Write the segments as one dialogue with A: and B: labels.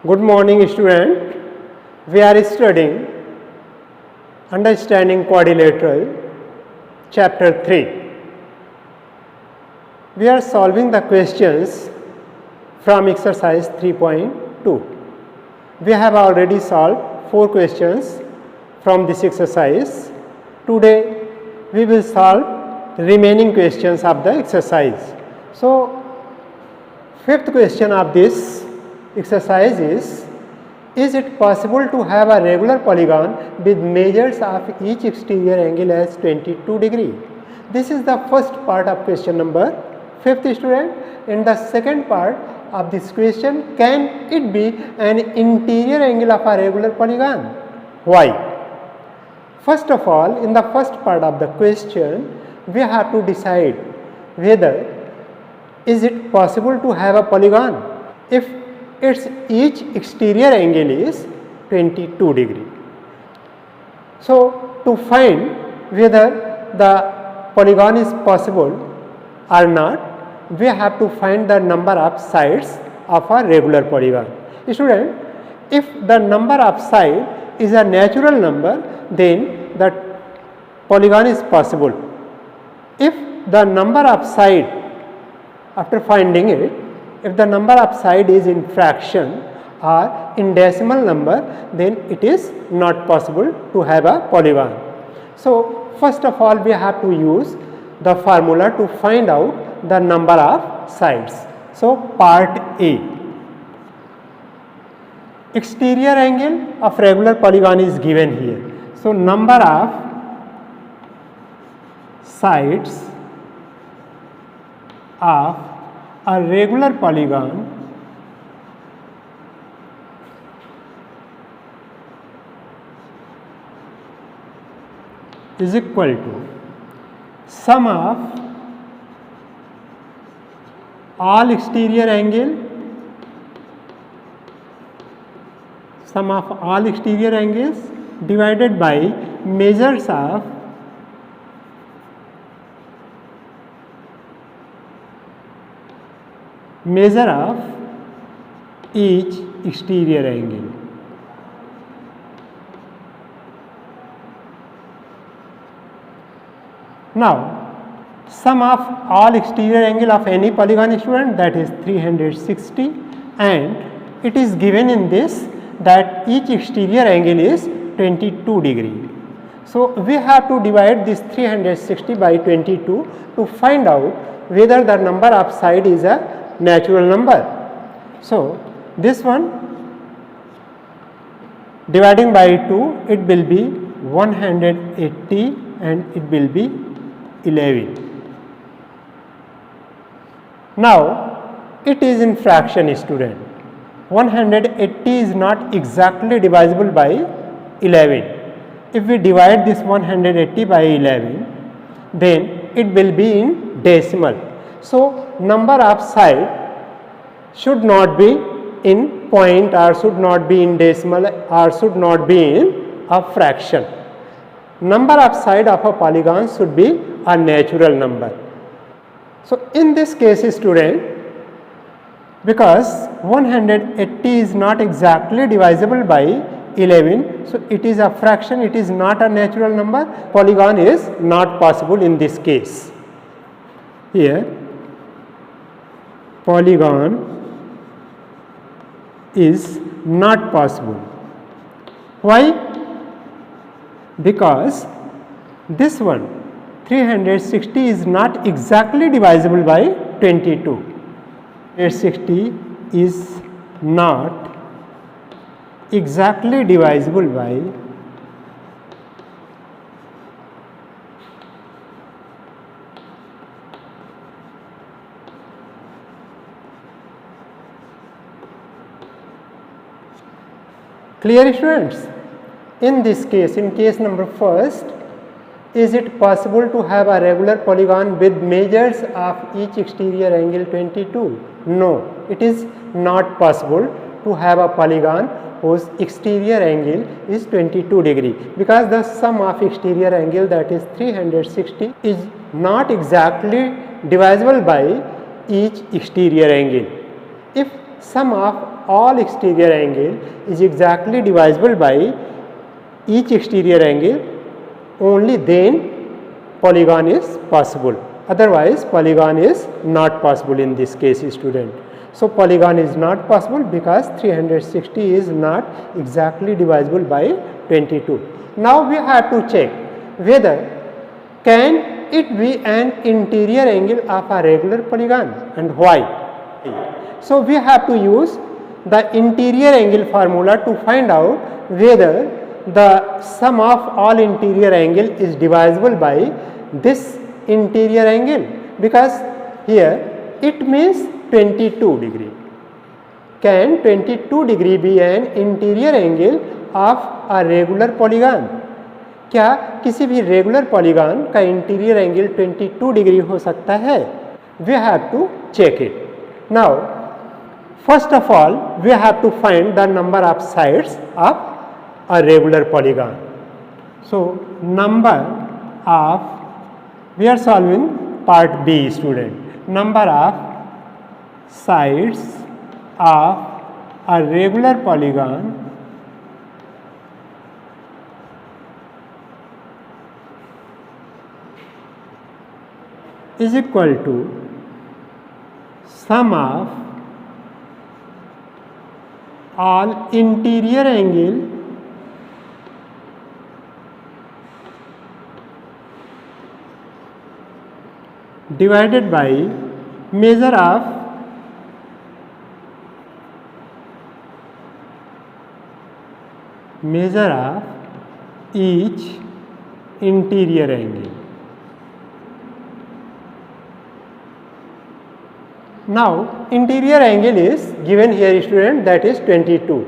A: Good morning, student. We are studying Understanding Quadrilateral, Chapter 3. We are solving the questions from exercise 3.2. We have already solved 4 questions from this exercise. Today, we will solve remaining questions of the exercise. So, fifth question of this exercise is it possible to have a regular polygon with measures of each exterior angle as 22 degree? This is the first part of question number 5th student. In the second part of this question, can it be an interior angle of a regular polygon? Why? First of all, in the first part of the question, we have to decide whether is it possible to have a polygon if its each exterior angle is 22 degree. So, to find whether the polygon is possible or not, we have to find the number of sides of a regular polygon. Student, if the number of sides is a natural number, then the polygon is possible. If the number of sides, after finding it, if the number of side is in fraction or in decimal number, then it is not possible to have a polygon. So, first of all, we have to use the formula to find out the number of sides. So, part A, exterior angle of regular polygon is given here. So, number of sides of a regular polygon is equal to sum of all exterior angle, sum of all exterior angles divided by measures of each exterior angle. Now, sum of all exterior angle of any polygon, student, that is 360, and it is given in this that each exterior angle is 22 degree. So, we have to divide this 360 by 22 to find out whether the number of side is a natural number. So, this one dividing by 2, it will be 180 and it will be 11. Now, it is in fraction, student. 180 is not exactly divisible by 11. If we divide this 180 by 11, then it will be in decimal. So, number of side should not be in point or should not be in decimal or should not be in a fraction. Number of side of a polygon should be a natural number. So, in this case, student, because 180 is not exactly divisible by 11, so it is a fraction, it is not a natural number, polygon is not possible in this case. Here, polygon is not possible. Why? Because this one 360 is not exactly divisible by 22. 360 is not exactly divisible by 22. Clear, students? In this case, in case number first, is it possible to have a regular polygon with measures of each exterior angle 22? No, it is not possible to have a polygon whose exterior angle is 22 degree, because the sum of exterior angle, that is 360, is not exactly divisible by each exterior angle. If sum of all exterior angle is exactly divisible by each exterior angle, only then polygon is possible. Otherwise polygon is not possible in this case, student. So polygon is not possible because 360 is not exactly divisible by 22. Now we have to check whether can it be an interior angle of a regular polygon and why. So we have to use the interior angle formula to find out whether the sum of all interior angle is divisible by this interior angle, because here it means 22 degree. Can 22 degree be an interior angle of a regular polygon? क्या किसी भी regular polygon का interior angle 22 degree हो सकता है? We have to check it. Now first of all we have to find the number of sides of a regular polygon. So number of, we are solving part B student. Number of sides of a regular polygon is equal to sum of all interior angle divided by measure of each interior angle. Now interior angle is given here student, that is 22.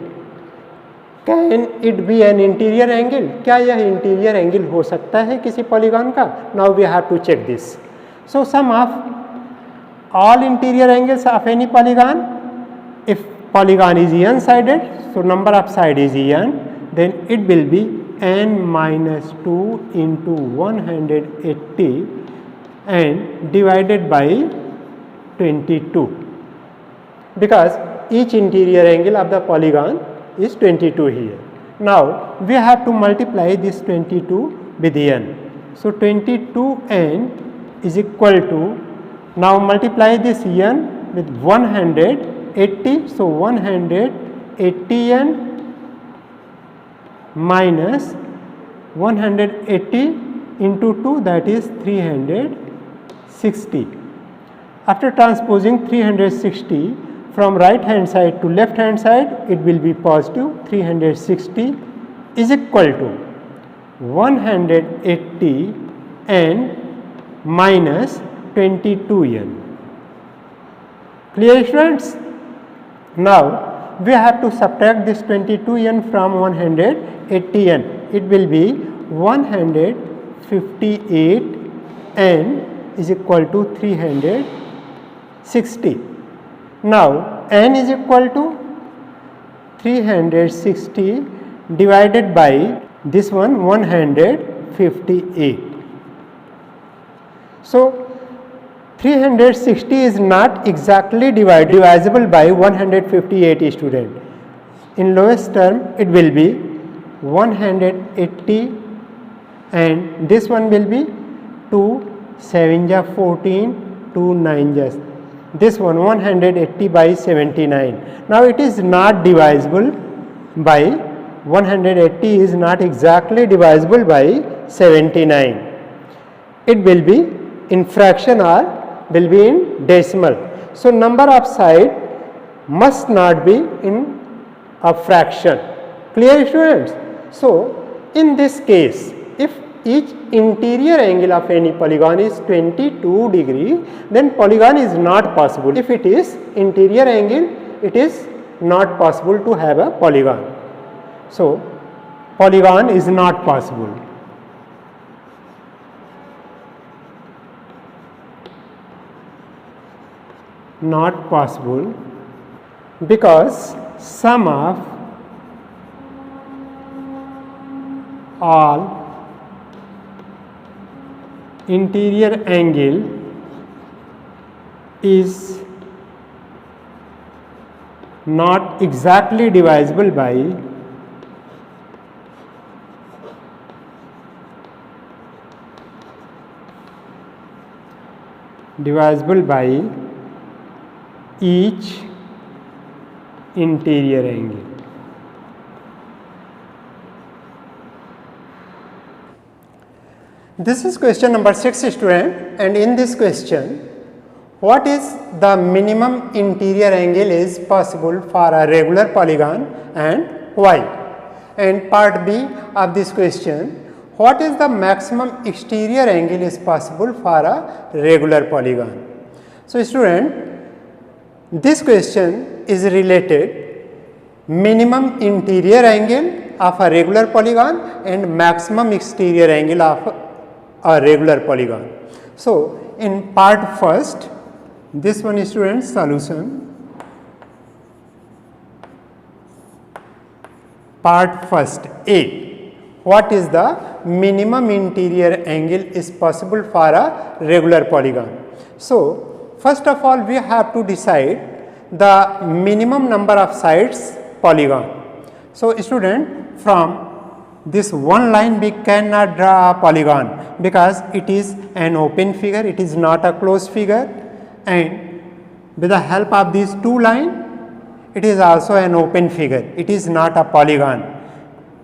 A: Can it be an interior angle? क्या यह interior angle हो सकता है किसी polygon का? Now we have to check this. So sum of all interior angles of any polygon, if polygon is n-sided, so number of side is n, then it will be n minus 2 into 180 and divided by 22, because each interior angle of the polygon is 22 here. Now we have to multiply this 22 with n. So 22n is equal to, now multiply this n with 180, so 180n minus 180 into 2, that is 360. After transposing 360 from right hand side to left hand side, it will be positive. 360 is equal to 180 n minus 22n. Clear students? Now we have to subtract this 22n from 180n. It will be 158n is equal to 360. Now n is equal to 360 divided by this one 158. So 360 is not exactly divisible by 158 student. In lowest term it will be 180 and this one will be 2 7 ja 14, 2 9 ja. This one 180 by 79. Now it is not divisible by 180 is not exactly divisible by 79. It will be in fraction or will be in decimal. So number of side must not be in a fraction. Clear students? So in this case, if each interior angle of any polygon is 22 degree, then polygon is not possible. If it is interior angle, it is not possible to have a polygon. So polygon is not possible. Not possible because sum of all interior angle is not exactly divisible by each interior angle. This is question number 6, student, and in this question, what is the minimum interior angle is possible for a regular polygon and why? And part B of this question, what is the maximum exterior angle is possible for a regular polygon? So, student, this question is related minimum interior angle of a regular polygon and maximum exterior angle of a regular polygon. So, in part first, this one is, student, solution. Part first A, what is the minimum interior angle is possible for a regular polygon? So, first of all we have to decide the minimum number of sides polygon. So, student, from this one line we cannot draw a polygon because it is an open figure, it is not a closed figure, and with the help of these two lines it is also an open figure, it is not a polygon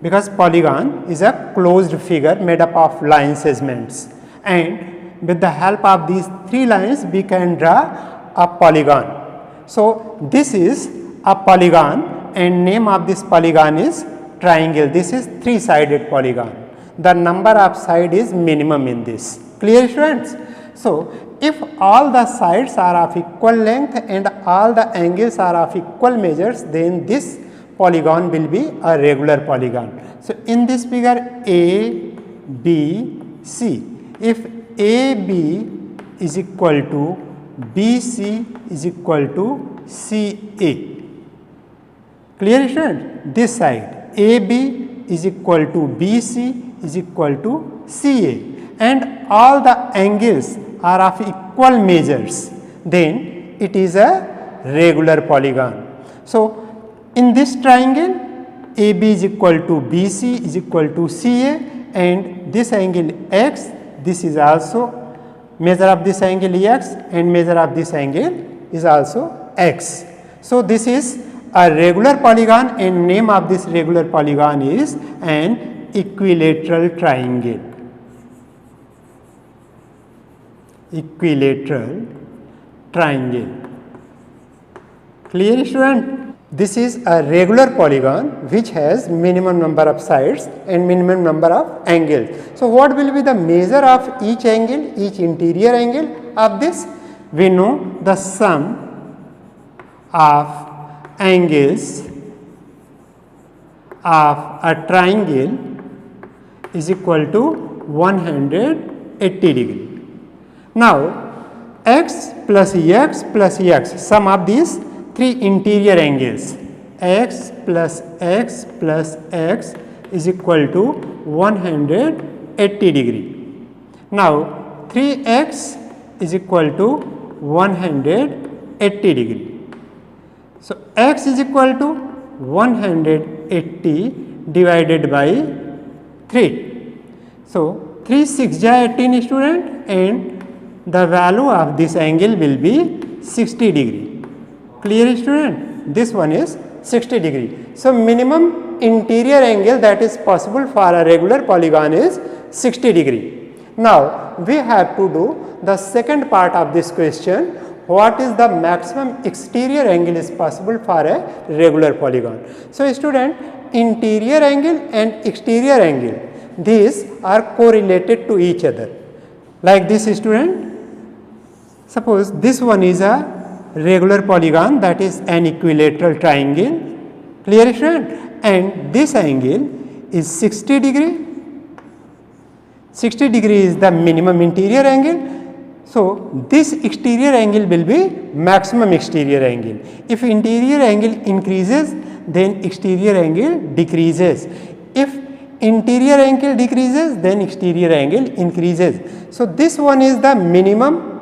A: because polygon is a closed figure made up of line segments, and with the help of these three lines we can draw a polygon. So, this is a polygon and name of this polygon is triangle. This is three-sided polygon. The number of side is minimum in this. Clear, students? So, if all the sides are of equal length and all the angles are of equal measures, then this polygon will be a regular polygon. So, in this figure A, B, C, if AB is equal to BC is equal to CA. Clear, student? This side AB is equal to BC is equal to CA and all the angles are of equal measures, then it is a regular polygon. So, in this triangle AB is equal to BC is equal to CA and this angle X, this is also measure of this angle X and measure of this angle is also X. So, this is a regular polygon and name of this regular polygon is an equilateral triangle. Equilateral triangle. Clear, student? This is a regular polygon which has minimum number of sides and minimum number of angles. So, what will be the measure of each angle, each interior angle of this? We know the sum of angles of a triangle is equal to 180 degree. Now, x plus x, sum of these three interior angles, x plus x plus x is equal to 180 degree. Now, 3x is equal to 180 degree. So, x is equal to 180 divided by 3. So, 3 6 18, student, and the value of this angle will be 60 degree. Clear, student? This one is 60 degree. So, minimum interior angle that is possible for a regular polygon is 60 degree. Now, we have to do the second part of this question. What is the maximum exterior angle is possible for a regular polygon? So, student, interior angle and exterior angle, these are correlated to each other. Like this, student, suppose this one is a regular polygon, that is an equilateral triangle. Clear, student? And this angle is 60 degree. 60 degree is the minimum interior angle. So, this exterior angle will be maximum exterior angle. If interior angle increases, then exterior angle decreases. If interior angle decreases, then exterior angle increases. So, this one is the minimum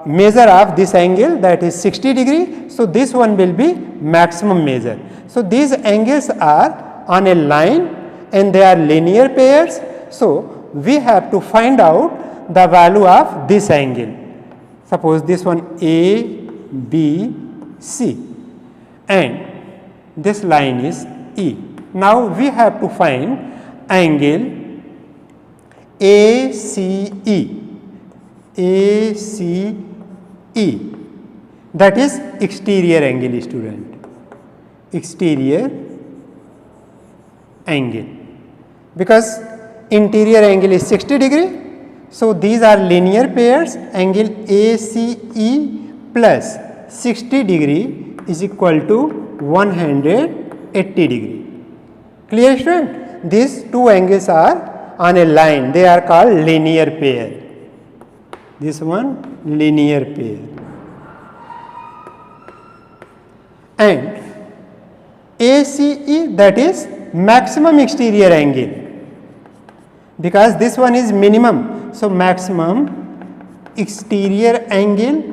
A: measure of this angle, that is 60 degree. So, this one will be maximum measure. So, these angles are on a line and they are linear pairs. So, we have to find out the value of this angle. Suppose this one A, B, C and this line is E. Now, we have to find angle ACE, that is exterior angle, student, exterior angle, because interior angle is 60 degree. So, these are linear pairs. Angle ACE plus 60 degree is equal to 180 degree. Clear, student? These two angles are on a line, they are called linear pair. This one linear pair. And ACE, that is maximum exterior angle, because this one is minimum. So, maximum exterior angle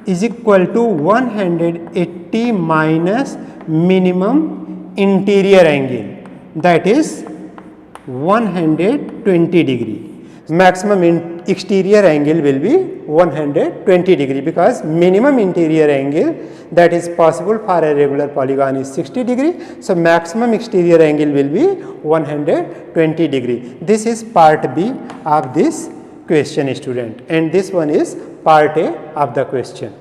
A: is equal to 180 minus minimum interior angle, that is 120 degree. Maximum exterior angle will be 120 degree, because minimum interior angle that is possible for a regular polygon is 60 degree. So, maximum exterior angle will be 120 degree. This is part B of this question, student, and this one is part A of the question.